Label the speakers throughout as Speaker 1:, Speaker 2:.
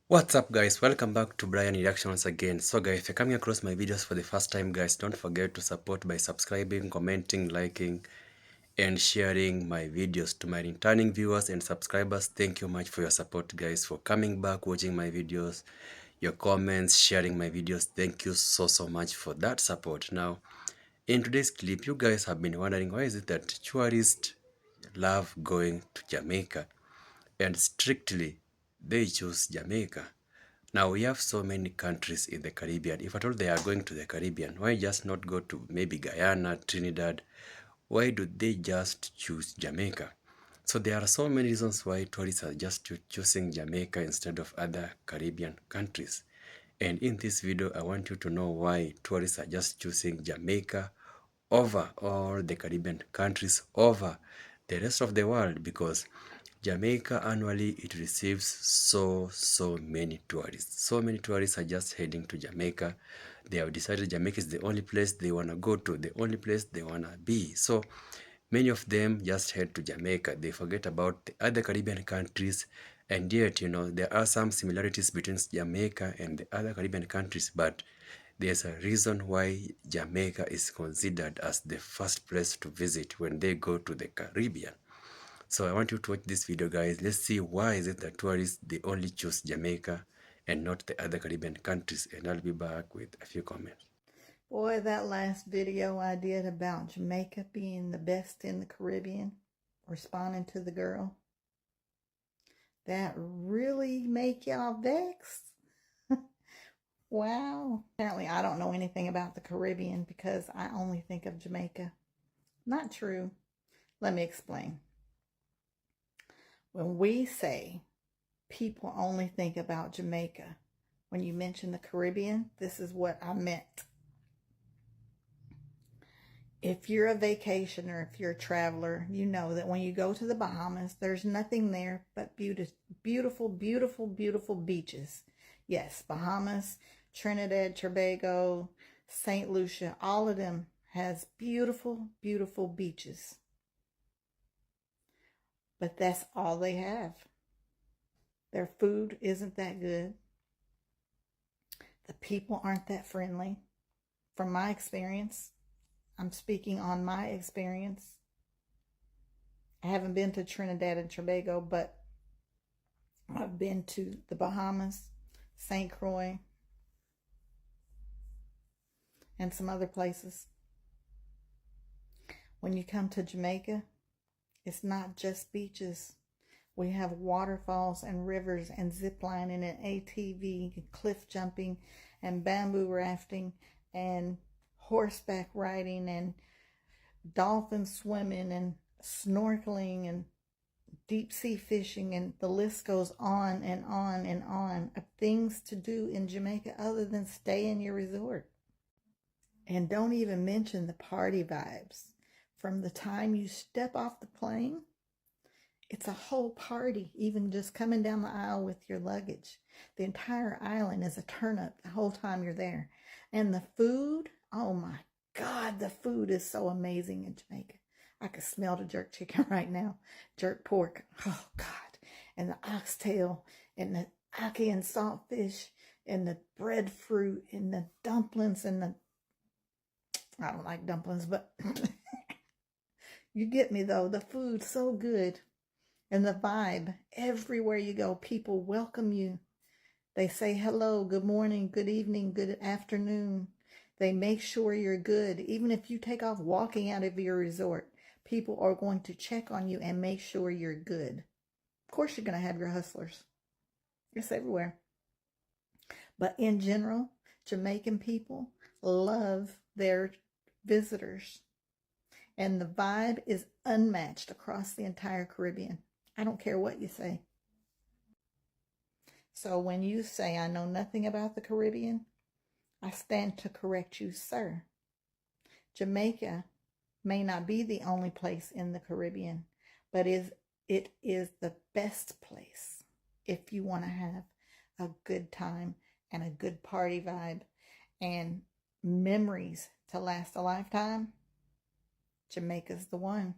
Speaker 1: What's up guys, welcome back to Brian Reaction once again. So guys, if you're coming across my videos for the first time guys, don't forget to support by subscribing, commenting, liking and sharing my videos. To my returning viewers and subscribers, thank you much for your support guys, for coming back, watching my videos, your comments, sharing my videos. Thank you so much for that support. Now in today's clip, you guys have been wondering why is it that tourists love going to Jamaica and strictly they choose Jamaica. Now we have so many countries in the Caribbean. If at all they are going to the Caribbean, why just not go to maybe Guyana, Trinidad? Why do they just choose Jamaica? So there are so many reasons why tourists are just choosing Jamaica instead of other Caribbean countries. And in this video, I want you to know why tourists are just choosing Jamaica over all the Caribbean countries, over the rest of the world, because Jamaica annually it receives so many tourists. So many tourists are just heading to Jamaica. They have decided Jamaica is the only place they want to go to, the only place they want to be. So many of them just head to Jamaica. They forget about the other Caribbean countries, and yet, there are some similarities between Jamaica and the other Caribbean countries, but there's a reason why Jamaica is considered as the first place to visit when they go to the Caribbean. So I want you to watch this video guys. Let's see why is it that tourists they only choose Jamaica and not the other Caribbean countries, and I'll be back with a few comments.
Speaker 2: Boy, that last video I did about Jamaica being the best in the Caribbean, responding to the girl, that really make y'all vexed? Wow. Apparently I don't know anything about the Caribbean because I only think of Jamaica. Not true. Let me explain. When we say people only think about Jamaica, when you mention the Caribbean, this is what I meant. If you're a vacationer, if you're a traveler, you know that when you go to the Bahamas, there's nothing there but beautiful, beautiful, beautiful beaches. Yes, Bahamas, Trinidad, Tobago, St. Lucia, all of them has beautiful, beautiful beaches. But that's all they have. Their food isn't that good. The people aren't that friendly. From my experience, I'm speaking on my experience. I haven't been to Trinidad and Tobago, but I've been to the Bahamas, St. Croix, and some other places. When you come to Jamaica, it's not just beaches. We have waterfalls and rivers and zip lining and ATV, cliff jumping and bamboo rafting and horseback riding and dolphin swimming and snorkeling and deep sea fishing, and the list goes on and on and on of things to do in Jamaica other than stay in your resort. And don't even mention the party vibes. From the time you step off the plane, it's a whole party, even just coming down the aisle with your luggage. The entire island is a turn up the whole time you're there. And the food, oh my God, the food is so amazing in Jamaica. I can smell the jerk chicken right now. Jerk pork, oh God. And the oxtail, and the ackee and saltfish, and the breadfruit, and the dumplings, and the, I don't like dumplings, but you get me though. The food's so good. And the vibe, everywhere you go, people welcome you. They say hello, good morning, good evening, good afternoon. They make sure you're good. Even if you take off walking out of your resort, people are going to check on you and make sure you're good. Of course, you're going to have your hustlers. It's everywhere. But in general, Jamaican people love their visitors. And the vibe is unmatched across the entire Caribbean. I don't care what you say. So when you say I know nothing about the Caribbean, I stand to correct you, sir. Jamaica may not be the only place in the Caribbean, but it is the best place if you want to have a good time and a good party vibe and memories to last a lifetime. Jamaica's the one.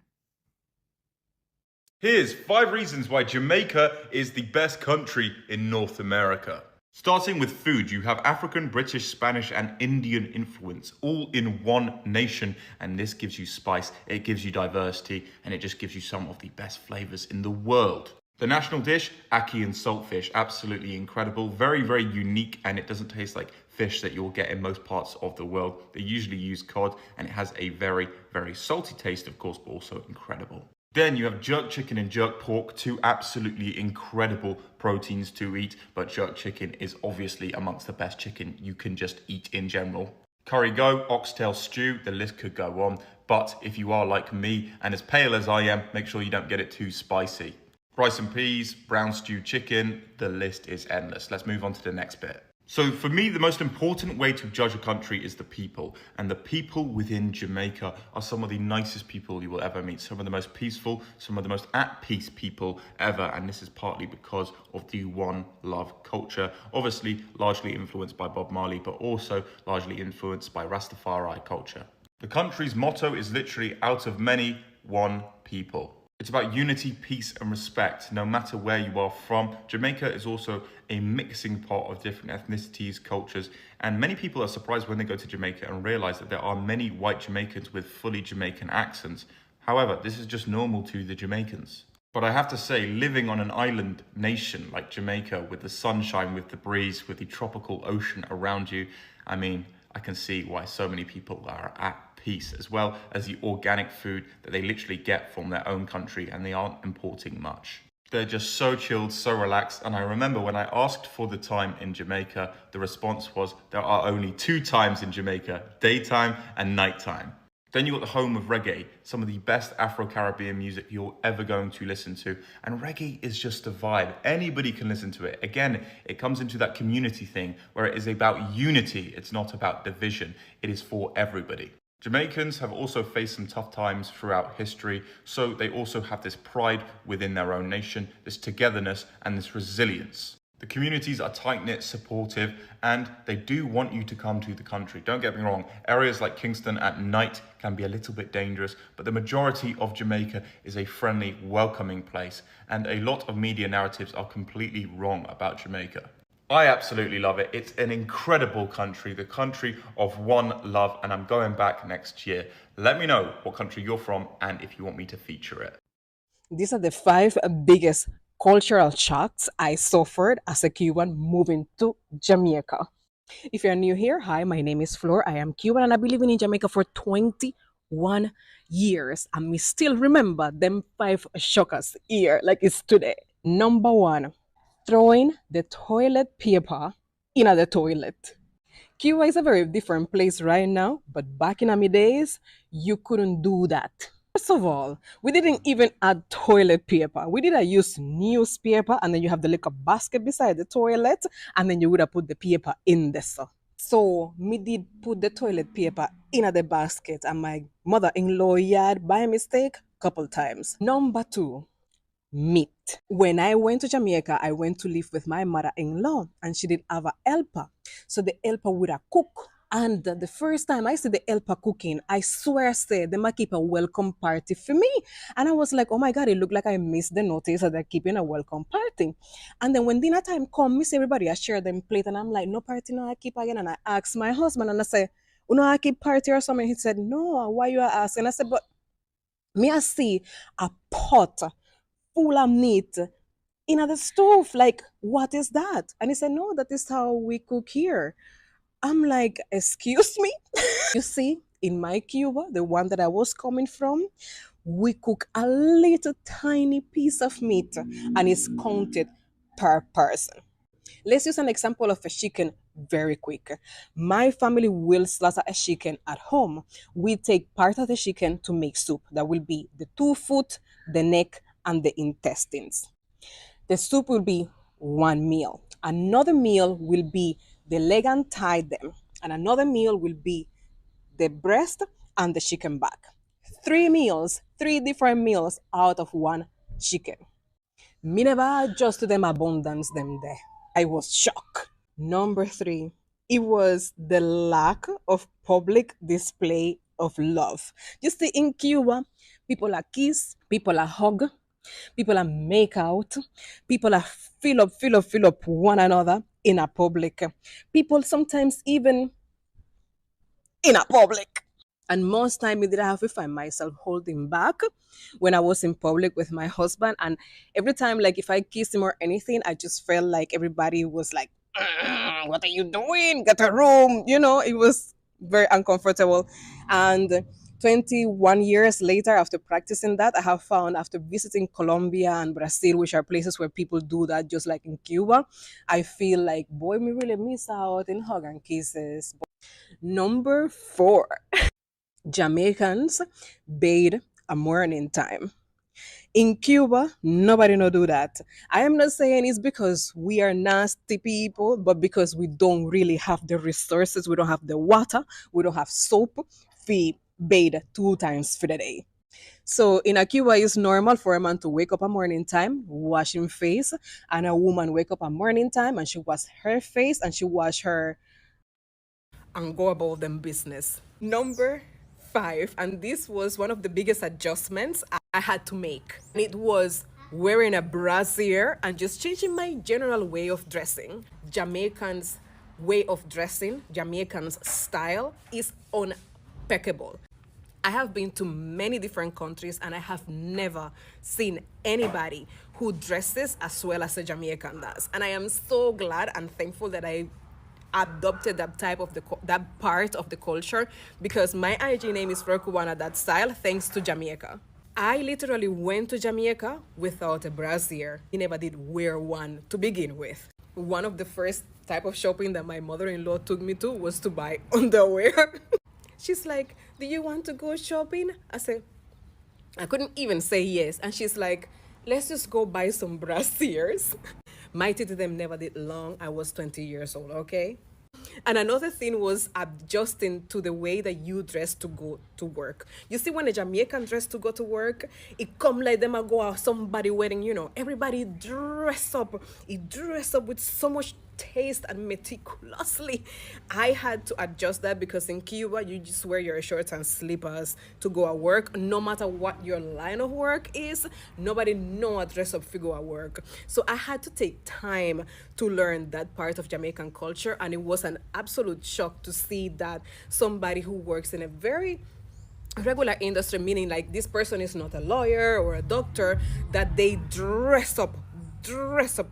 Speaker 3: Here's 5 reasons why Jamaica is the best country in North America. Starting with food, you have African, British, Spanish, and Indian influence all in one nation, and this gives you spice, it gives you diversity, and it just gives you some of the best flavors in the world. The national dish, ackee and saltfish, absolutely incredible, very, very unique, and it doesn't taste like fish that you'll get in most parts of the world. They usually use cod, and it has a very, very salty taste, of course, but also incredible. Then you have jerk chicken and jerk pork, two absolutely incredible proteins to eat, but jerk chicken is obviously amongst the best chicken you can just eat in general. Curry goat, oxtail stew, the list could go on, but if you are like me and as pale as I am, make sure you don't get it too spicy. Rice and peas, brown stewed chicken, the list is endless. Let's move on to the next bit. So for me, the most important way to judge a country is the people. And the people within Jamaica are some of the nicest people you will ever meet. Some of the most peaceful, some of the most at peace people ever. And this is partly because of the One Love culture. Obviously, largely influenced by Bob Marley, but also largely influenced by Rastafari culture. The country's motto is literally out of many, one people. It's about unity, peace, and respect, no matter where you are from. Jamaica is also a mixing pot of different ethnicities, cultures, and many people are surprised when they go to Jamaica and realize that there are many white Jamaicans with fully Jamaican accents. However, this is just normal to the Jamaicans. But I have to say, living on an island nation like Jamaica, with the sunshine, with the breeze, with the tropical ocean around you, I mean, I can see why so many people are at peace, as well as the organic food that they literally get from their own country and they aren't importing much. They're just so chilled, so relaxed. And I remember when I asked for the time in Jamaica, the response was there are only 2 times in Jamaica, daytime and nighttime. Then you got the home of reggae, some of the best Afro-Caribbean music you're ever going to listen to. And reggae is just a vibe. Anybody can listen to it. Again, it comes into that community thing where it is about unity. It's not about division. It is for everybody. Jamaicans have also faced some tough times throughout history, so they also have this pride within their own nation, this togetherness and this resilience. The communities are tight-knit, supportive, and they do want you to come to the country. Don't get me wrong, areas like Kingston at night can be a little bit dangerous, but the majority of Jamaica is a friendly, welcoming place, and a lot of media narratives are completely wrong about Jamaica. I absolutely love it. It's an incredible country, the country of one love, and I'm going back next year. Let me know what country you're from and if you want me to feature it.
Speaker 4: These are the 5 biggest cultural shocks I suffered as a Cuban moving to Jamaica. If you're new here, hi, my name is Flor. I am Cuban and I've been living in Jamaica for 21 years. And we still remember them 5 shockers here like it's today. Number 1, throwing the toilet paper in the toilet. Cuba is a very different place right now, but back in my days, you couldn't do that. First of all, we didn't even add toilet paper. We did use newspaper, and then you have the little basket beside the toilet, and then you would have put the paper in there. So me did put the toilet paper in the basket, and my mother-in-law had by mistake couple times. Number 2, meat. When I went to Jamaica, I went to live with my mother-in-law, and she did have a helper. So the helper would have cook. And the first time I see the helper cooking, I swear, say, they might keep a welcome party for me. And I was like, oh my God, it looked like I missed the notice that they're keeping a welcome party. And then when dinner time come, miss everybody, I share them plate. And I'm like, no party, no, I keep again. And I asked my husband, and I say, you know, I keep party or something. He said, no, why you are asking? I said, but me I see a pot full of meat in the stove. Like, what is that? And he said, no, that is how we cook here. I'm like, excuse me? You see, in my Cuba, the one that I was coming from, we cook a little tiny piece of meat and it's counted per person. Let's use an example of a chicken very quick. My family will slaughter a chicken at home. We take part of the chicken to make soup. That will be the 2 foot, the neck, and the intestines. The soup will be 1 meal. Another meal will be the leg and thigh them. And another meal will be the breast and the chicken back. 3 meals, 3 different meals out of 1 chicken. Me never adjust to them abundance them there. I was shocked. Number 3, it was the lack of public display of love. You see, in Cuba, people are kiss, people are hug, People are make out. People are fill up one another in a public. People sometimes even in a public. And most time, did I have to find myself holding back when I was in public with my husband. And every time, like if I kissed him or anything, I just felt like everybody was like, "What are you doing? Get a room." It was very uncomfortable. And 21 years later, after practicing that, I have found after visiting Colombia and Brazil, which are places where people do that, just like in Cuba, I feel like, boy, me really miss out in hug and kisses. Number four, Jamaicans bathe a morning time. In Cuba, nobody no do that. I am not saying it's because we are nasty people, but because we don't really have the resources, we don't have the water, we don't have soap. We bathe 2 times for the day. So in a Cuba, it's normal for a man to wake up a morning time, wash his face, and a woman wake up a morning time and she wash her face and she wash her and go about them business. Number five, and this was one of the biggest adjustments I had to make. And it was wearing a brassiere and just changing my general way of dressing. Jamaicans' way of dressing, Jamaicans' style is impeccable. I have been to many different countries and I have never seen anybody who dresses as well as a Jamaican does. And I am so glad and thankful that I adopted that type of that part of the culture, because my IG name is Cuban that style thanks to Jamaica. I literally went to Jamaica without a brassiere. I never did wear one to begin with. One of the first type of shopping that my mother-in-law took me to was to buy underwear. She's like, "Do you want to go shopping?" I said, I couldn't even say yes. And she's like, "Let's just go buy some brassieres." My to them never did long. I was 20 years old, okay? And another thing was adjusting to the way that you dress to go to work. You see, when a Jamaican dress to go to work, it come like them a go out somebody wedding, everybody dress up. It dress up with so much taste and meticulously. I had to adjust that because in Cuba, you just wear your shorts and slippers to go at work. No matter what your line of work is, nobody know a dress up figure at work. So I had to take time to learn that part of Jamaican culture, and it was an absolute shock to see that somebody who works in a very regular industry, meaning like this person is not a lawyer or a doctor, that they dress up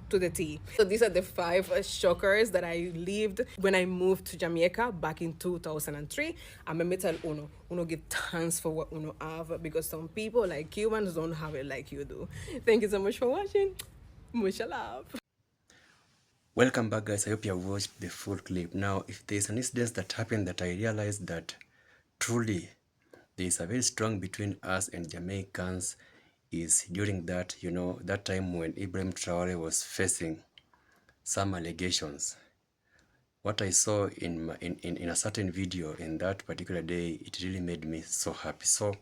Speaker 4: to the T. So these are the five shockers that I lived when I moved to Jamaica back in 2003. I'm going to tell Uno give thanks for what Uno have, because some people like Cubans don't have it like you do. Thank you so much for watching. Much love.
Speaker 1: Welcome back, guys. I hope you have watched the full clip. Now, if there's an incident that happened that I realized that truly there is a very strong between us and Jamaicans is during that, that time when Ibrahim Traore was facing some allegations. What I saw in a certain video in that particular day, it really made me so happy. So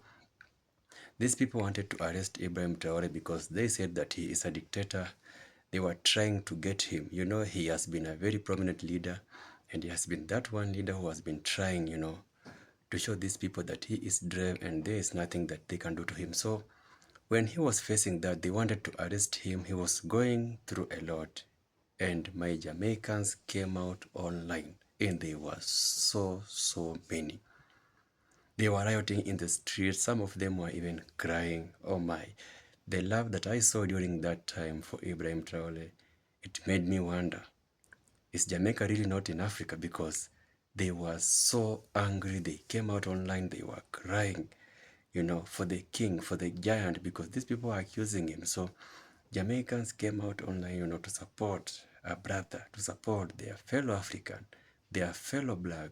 Speaker 1: these people wanted to arrest Ibrahim Traore because they said that he is a dictator. They were trying to get him. He has been a very prominent leader, and he has been that one leader who has been trying, to show these people that he is brave and there is nothing that they can do to him. So when he was facing that, they wanted to arrest him. He was going through a lot. And my Jamaicans came out online, and they were so many. They were rioting in the streets. Some of them were even crying. Oh my. The love that I saw during that time for Ibrahim Traore, it made me wonder, is Jamaica really not in Africa? Because they were so angry. They came out online. They were crying, for the king, for the giant, because these people are accusing him. So Jamaicans came out online, to support a brother, to support their fellow African, their fellow black.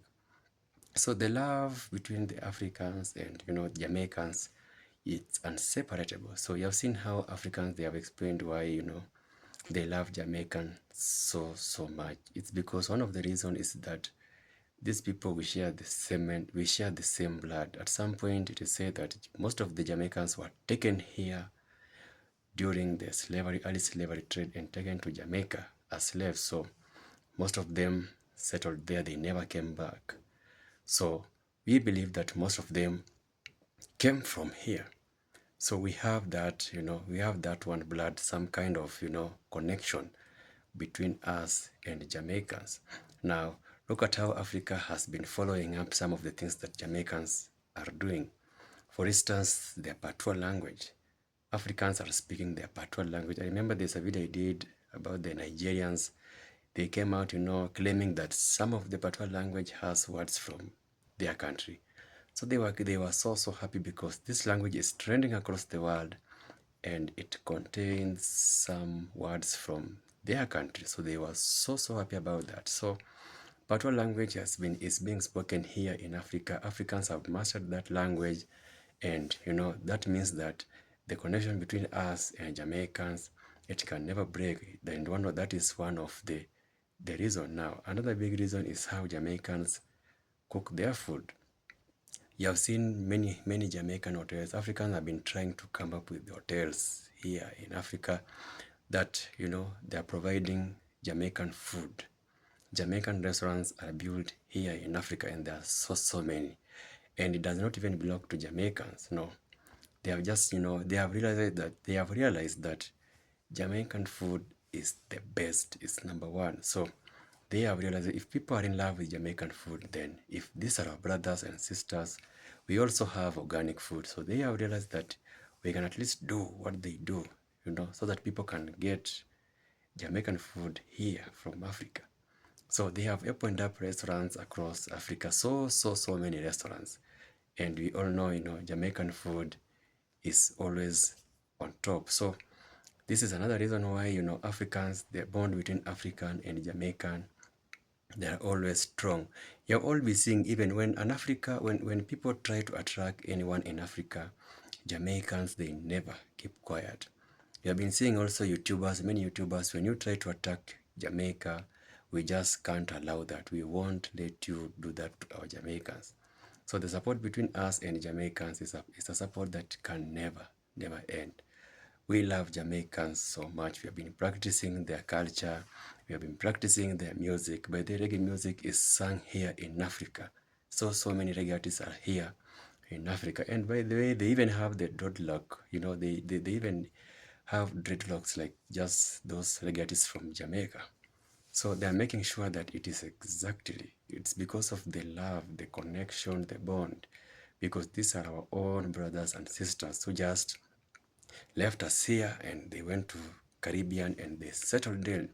Speaker 1: So the love between the Africans and, Jamaicans, it's inseparable. So you have seen how Africans, they have explained why, they love Jamaican so much. It's because one of the reasons is that these people, we share the same blood. At some point, it is said that most of the Jamaicans were taken here during the early slavery trade and taken to Jamaica as slaves. So most of them settled there. They never came back. So we believe that most of them came from here. So we have that, we have that one blood, some kind of, connection between us and Jamaicans. Now, look at how Africa has been following up some of the things that Jamaicans are doing. For instance, their patois language. Africans are speaking their patois language. I remember there's a video I did about the Nigerians. They came out, claiming that some of the patois language has words from their country. So they were so happy because this language is trending across the world and it contains some words from their country. So they were so happy about that. So patois language is being spoken here in Africa. Africans have mastered that language, and that means that the connection between us and Jamaicans, it can never break. And that is one of the reason. Now another big reason is how Jamaicans cook their food. You have seen many Jamaican hotels. Africans have been trying to come up with hotels here in Africa that they are providing Jamaican food. Jamaican restaurants are built here in Africa, and there are so many, and it does not even belong to Jamaicans. No, they have just they have realized that Jamaican food is the best, it's number one. So they have realized that if people are in love with Jamaican food, then if these are our brothers and sisters, we also have organic food. So they have realized that we can at least do what they do, so that people can get Jamaican food here from Africa. So they have opened up restaurants across Africa, so many restaurants. And we all know, Jamaican food is always on top. So this is another reason why, Africans, the bond between African and Jamaican, they are always strong. You'll all be seeing, even when people try to attract anyone in Africa, Jamaicans, they never keep quiet. You have been seeing also many YouTubers, when you try to attack Jamaica, we just can't allow that. We won't let you do that to our Jamaicans. So the support between us and Jamaicans is a support that can never end. We love Jamaicans so much. We have been practicing their culture. We have been practicing their music. But the reggae music is sung here in Africa. So many reggae artists are here in Africa. And by the way, they even have the dreadlock. They even have dreadlocks like just those reggae artists from Jamaica. So they're making sure that it's because of the love, the connection, the bond. Because these are our own brothers and sisters who just left us here and they went to Caribbean and they settled there.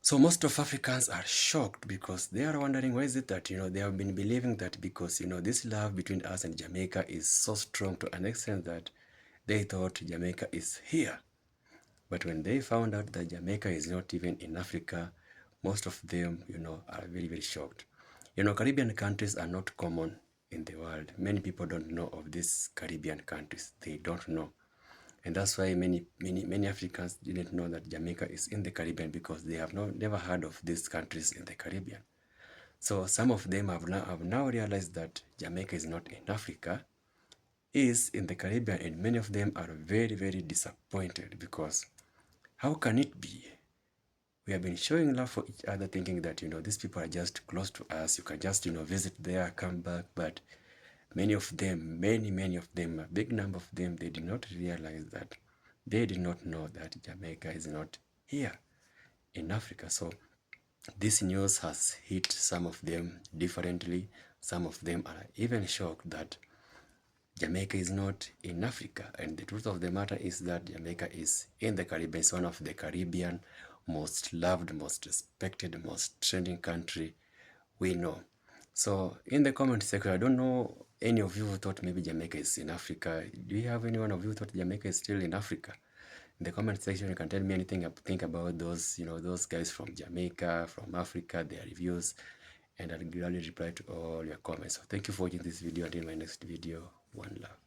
Speaker 1: So most of Africans are shocked because they are wondering, why is it that, they have been believing that because, this love between us and Jamaica is so strong to an extent that they thought Jamaica is here. But when they found out that Jamaica is not even in Africa, most of them, are very shocked. Caribbean countries are not common in the world. Many people don't know of these Caribbean countries. They don't know. And that's why many Africans didn't know that Jamaica is in the Caribbean, because they have never heard of these countries in the Caribbean. So some of them have now realized that Jamaica is not in Africa, is in the Caribbean, and many of them are very disappointed because how can it be? We have been showing love for each other, thinking that, these people are just close to us. You can just, visit there, come back. But many of them, a big number of them, they did not realize that. They did not know that Jamaica is not here in Africa. So this news has hit some of them differently. Some of them are even shocked that Jamaica is not in Africa. And the truth of the matter is that Jamaica is in the Caribbean. It's one of the Caribbean most loved, most respected, most trending country we know. So in the comment section, I don't know any of you who thought maybe Jamaica is in Africa. Do you have anyone of you who thought Jamaica is still in Africa? In the comment section, you can tell me anything you think about those, those guys from Jamaica, from Africa, their reviews, and I'll gladly reply to all your comments. So thank you for watching this video. Until my next video, one love.